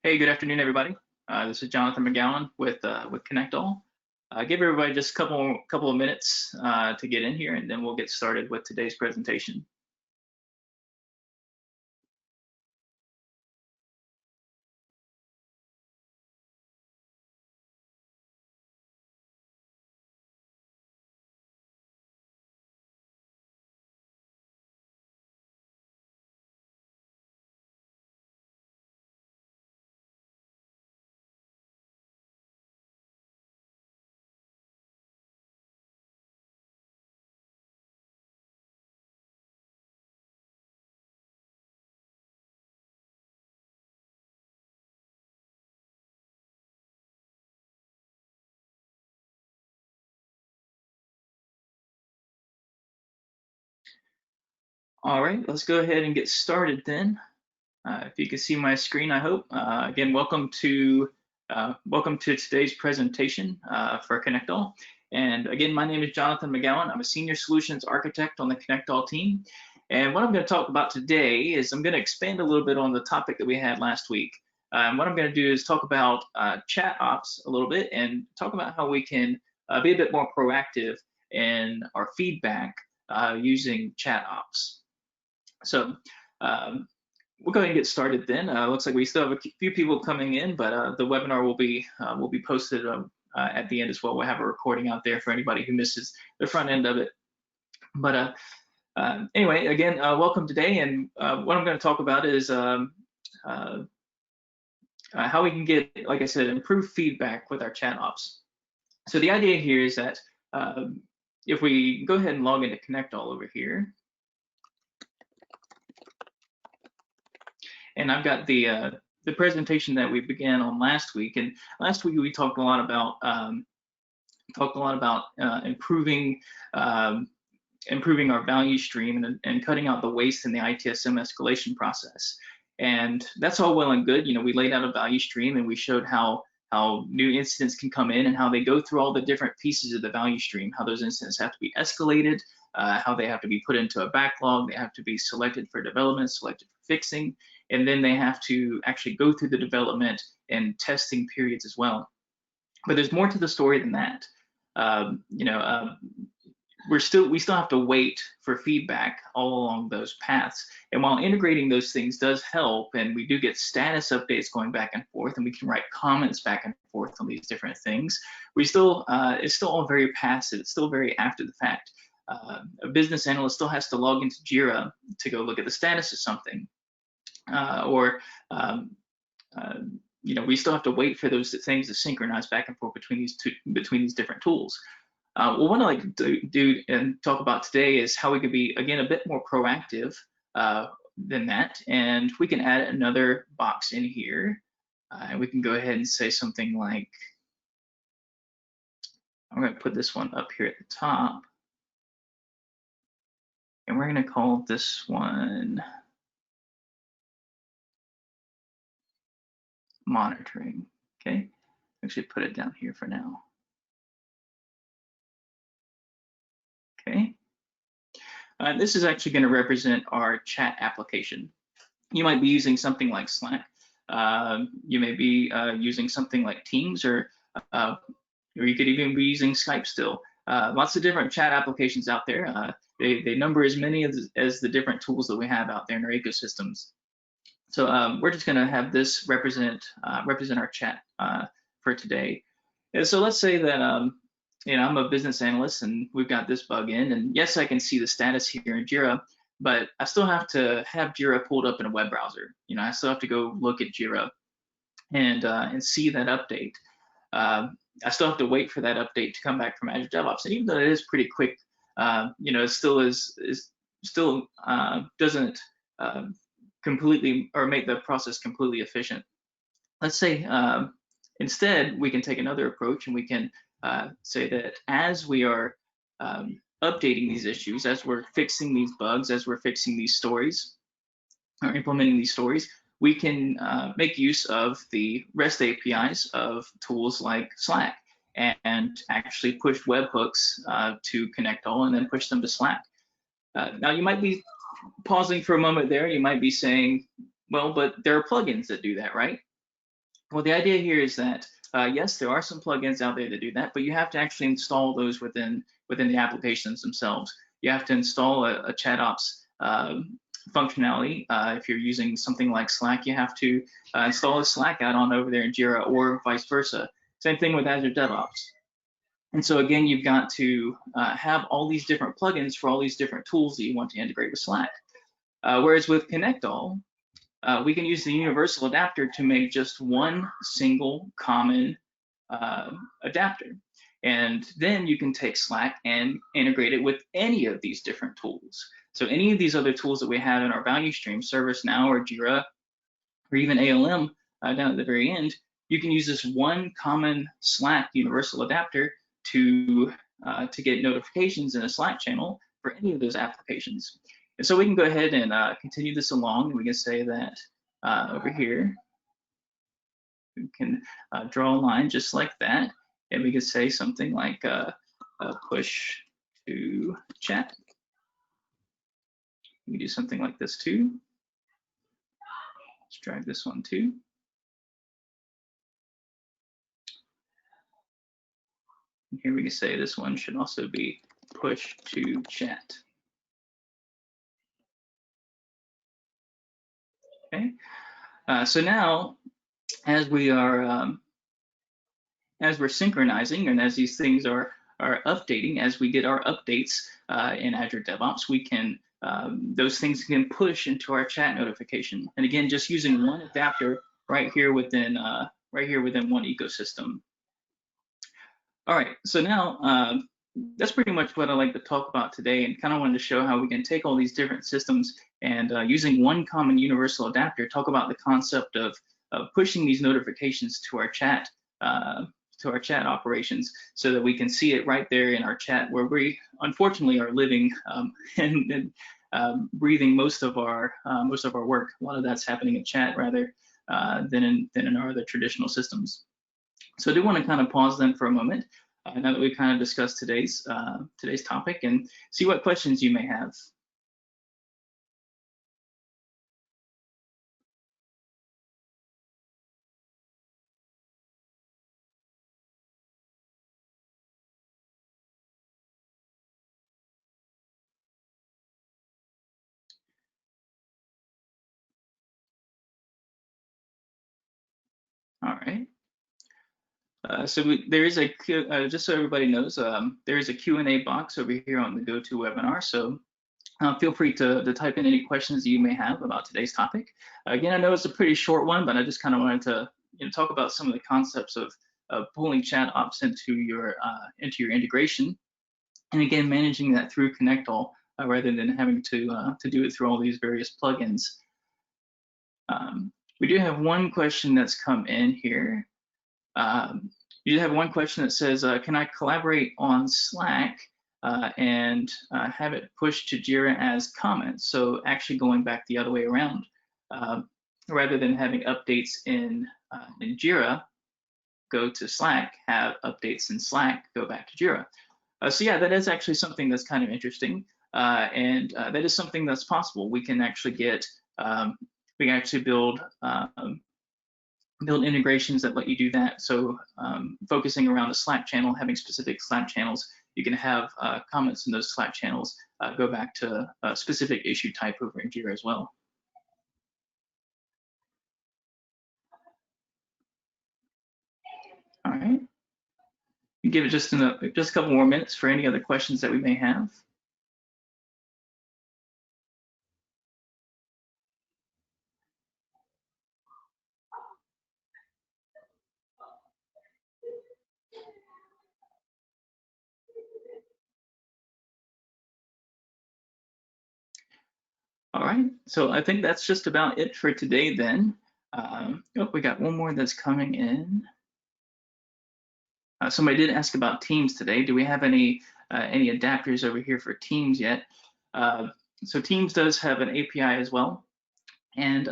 Hey, good afternoon, everybody. This is Johnathan McGowan with ConnectALL. Give everybody just a couple of minutes to get in here, and then we'll get started with today's presentation. All right, let's go ahead and get started then. If you can see my screen, I hope. Again, welcome to today's presentation for ConnectALL. And again, my name is Johnathan McGowan. I'm a senior solutions architect on the ConnectALL team. And what I'm going to talk about today is I'm going to expand a little bit on the topic that we had last week. And what I'm going to do is talk about ChatOps a little bit and talk about how we can be a bit more proactive in our feedback using ChatOps. So we'll go ahead and get started then. Looks like we still have a few people coming in, but the webinar will be posted at the end as well. We'll have a recording out there for anybody who misses the front end of it. But anyway, again, welcome today. And what I'm going to talk about is how we can get, like I said, improved feedback with our ChatOps. So the idea here is that if we go ahead and log into ConnectALL over here, and I've got the presentation that we began on last week. And last week we talked a lot about improving our value stream and cutting out the waste in the ITSM escalation process. And that's all well and good. You know, we laid out a value stream and we showed how new incidents can come in and how they go through all the different pieces of the value stream, how those incidents have to be escalated, how they have to be put into a backlog, they have to be selected for development, selected for fixing, and then they have to actually go through the development and testing periods as well. But there's more to the story than that. We still have to wait for feedback all along those paths. And while integrating those things does help, and we do get status updates going back and forth, and we can write comments back and forth on these different things, it's still all very passive. It's still very after the fact. A business analyst still has to log into Jira to go look at the status of something, we still have to wait for those things to synchronize back and forth between these different tools. Well, what I'd like to do and talk about today is how we could be, again, a bit more proactive than that. And we can add another box in here. And we can go ahead and say something like, I'm going to put this one up here at the top. And we're going to call this one monitoring. Okay, actually put it down here for now. Okay. This is actually going to represent our chat application. You might be using something like Slack. You may be using something like Teams, or you could even be using Skype still. Lots of different chat applications out there. They number as many as the different tools that we have out there in our ecosystems. So we're just going to have this represent our chat for today. And so let's say that I'm a business analyst and we've got this bug in, and yes, I can see the status here in Jira, but I still have to have Jira pulled up in a web browser. I still have to go look at Jira and see that update. I still have to wait for that update to come back from Azure DevOps, and even though it is pretty quick, it still doesn't completely or make the process completely efficient. Let's say instead we can take another approach, and we can say that as we are updating these issues, as we're fixing these bugs, as we're fixing these stories or implementing these stories, we can make use of the REST APIs of tools like Slack and actually push webhooks to ConnectALL and then push them to Slack. Now you might be pausing for a moment there. You might be saying, well, but there are plugins that do that, right? Well, the idea here is that yes, there are some plugins out there that do that, but you have to actually install those within the applications themselves. You have to install a ChatOps functionality. If you're using something like Slack, you have to install a Slack add-on over there in Jira, or vice versa. Same thing with Azure DevOps. And so again, you've got to have all these different plugins for all these different tools that you want to integrate with Slack. Whereas with ConnectALL, we can use the universal adapter to make just one single common adapter. And then you can take Slack and integrate it with any of these different tools. So any of these other tools that we have in our value stream, ServiceNow or Jira, or even ALM down at the very end, you can use this one common Slack universal adapter to get notifications in a Slack channel for any of those applications. And so we can go ahead and continue this along, and we can say that over here, we can draw a line just like that, and we could say something like push to chat. We can do something like this too. Let's drag this one too. And here we can say this one should also be push to chat. Okay, so now as we're synchronizing and as these things are updating, as we get our updates in Azure DevOps, we can those things can push into our chat notification. And again, just using one adapter right here within one ecosystem. All right, so now that's pretty much what I like to talk about today, and kind of wanted to show how we can take all these different systems and using one common universal adapter, talk about the concept of pushing these notifications to our chat operations, so that we can see it right there in our chat, where we unfortunately are living and breathing most of our work. A lot of that's happening in chat rather than in our other traditional systems. So I do want to kind of pause then for a moment, now that we've kind of discussed today's topic, and see what questions you may have. All right. So there is a just so everybody knows, there is a Q&A box over here on the GoToWebinar. So feel free to type in any questions you may have about today's topic. Again, I know it's a pretty short one, but I just kind of wanted to talk about some of the concepts of pulling ChatOps into your integration, and again managing that through ConnectALL rather than having to do it through all these various plugins. We do have one question that's come in here. You have one question that says, can I collaborate on Slack and have it pushed to Jira as comments? So actually going back the other way around, rather than having updates in Jira, go to Slack, have updates in Slack, go back to Jira. So yeah, that is actually something that's kind of interesting, and that is something that's possible. We can actually get, we can actually build integrations that let you do that. So focusing around a Slack channel, having specific Slack channels, you can have comments in those Slack channels go back to a specific issue type over in Jira as well. All right. You give it just a couple more minutes for any other questions that we may have. All right, so I think that's just about it for today then. Oh, we got one more that's coming in. Somebody did ask about Teams today. Do we have any adapters over here for Teams yet? So Teams does have an API as well, and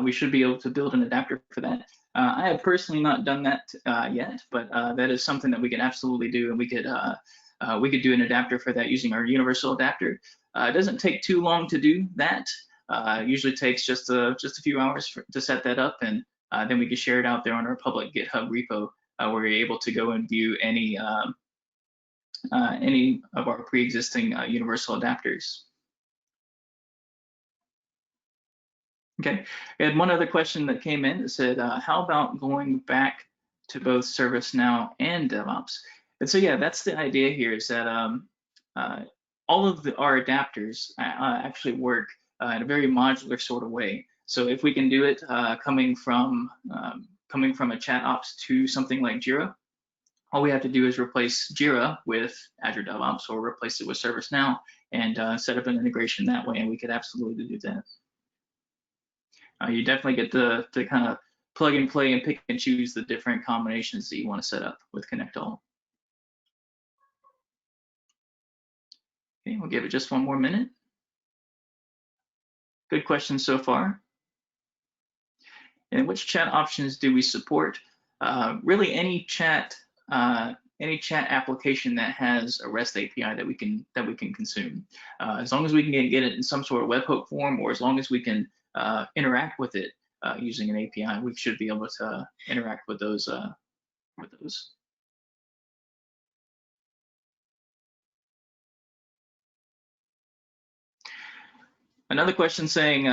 we should be able to build an adapter for that. I have personally not done that yet, but that is something that we can absolutely do, and we could do an adapter for that using our universal adapter. It doesn't take too long to do that. Usually takes just a few hours to set that up, and then we can share it out there on our public GitHub repo, where you're able to go and view any of our pre-existing universal adapters. Okay, we had one other question that came in that said, how about going back to both ServiceNow and DevOps? And so yeah, that's the idea here, is that all of our adapters actually work in a very modular sort of way. So if we can do it coming from a ChatOps to something like Jira, all we have to do is replace Jira with Azure DevOps, or replace it with ServiceNow, and set up an integration that way, and we could absolutely do that. You definitely get to kind of plug and play and pick and choose the different combinations that you want to set up with ConnectALL. Okay, we'll give it just one more minute. Good question so far. And which chat options do we support? Really, any chat application that has a REST API that we can consume. As long as we can get it in some sort of webhook form, or as long as we can interact with it using an API, we should be able to interact with those. Another question saying,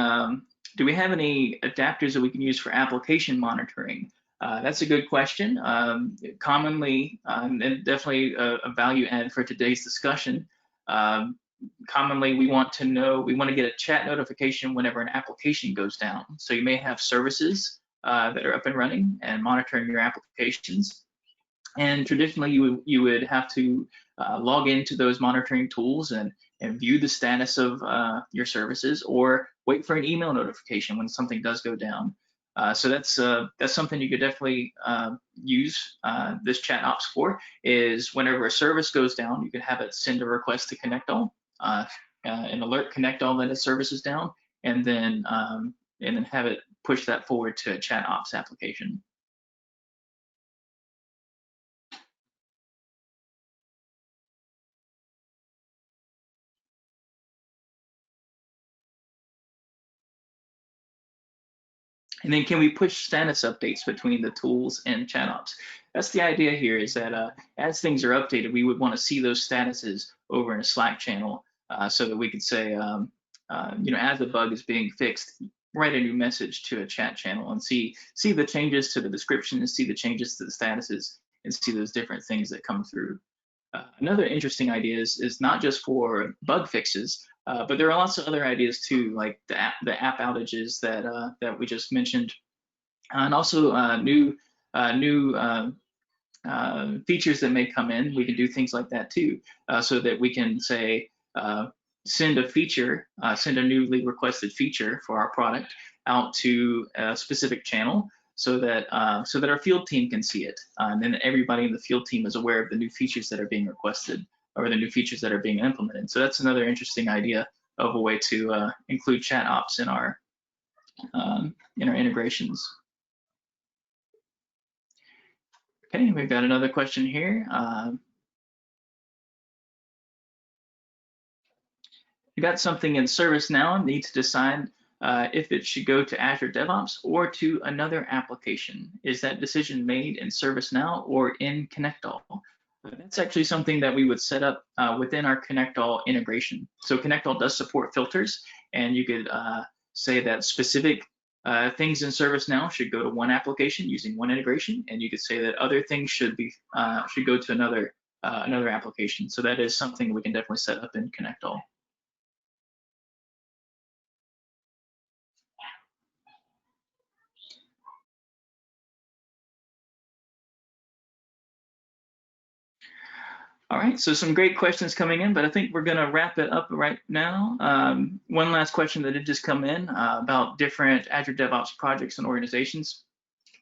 do we have any adapters that we can use for application monitoring? That's a good question. Commonly, and definitely a value add for today's discussion. Commonly, we want to get a chat notification whenever an application goes down. So you may have services that are up and running and monitoring your applications. And traditionally, you would have to log into those monitoring tools and view the status of your services, or wait for an email notification when something does go down. So that's something you could definitely use this ChatOps for. Is whenever a service goes down, you can have it send a request to ConnectALL, and alert ConnectALL that a service is down, and then have it push that forward to a ChatOps application. And then can we push status updates between the tools and ChatOps? That's the idea here, is that as things are updated, we would want to see those statuses over in a Slack channel, so that we could say, as the bug is being fixed, write a new message to a chat channel and see the changes to the description, and see the changes to the statuses, and see those different things that come through. Another interesting idea is not just for bug fixes, but there are lots of other ideas too, like the app outages that we just mentioned, and also new features that may come in. We can do things like that too, so that we can say send a newly requested feature for our product out to a specific channel, so that our field team can see it, and then everybody in the field team is aware of the new features that are being requested, or the new features that are being implemented. So that's another interesting idea of a way to include ChatOps in our integrations. Okay, we've got another question here. You got something in ServiceNow, need to decide if it should go to Azure DevOps or to another application. Is that decision made in ServiceNow or in ConnectALL? That's actually something that we would set up within our ConnectALL integration. So ConnectALL does support filters, and you could say that specific things in ServiceNow should go to one application using one integration, and you could say that other things should go to another application. So that is something we can definitely set up in ConnectALL. All right, so some great questions coming in, but I think we're gonna wrap it up right now. One last question that did just come in about different Azure DevOps projects and organizations.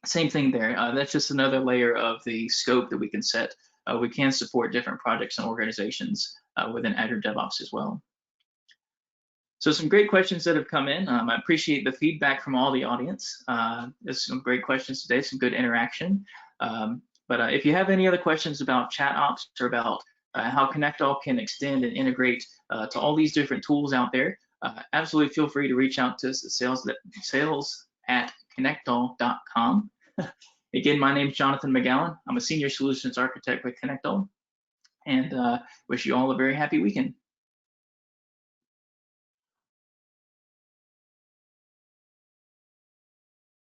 Same thing there, that's just another layer of the scope that we can set. We can support different projects and organizations within Azure DevOps as well. So some great questions that have come in. I appreciate the feedback from all the audience. There's some great questions today, some good interaction. But if you have any other questions about ChatOps, or about how ConnectALL can extend and integrate to all these different tools out there, absolutely feel free to reach out to us at sales@connectall.com. connectall.com. Again, my name is Johnathan McGowan. I'm a Senior Solutions Architect with ConnectALL, and wish you all a very happy weekend.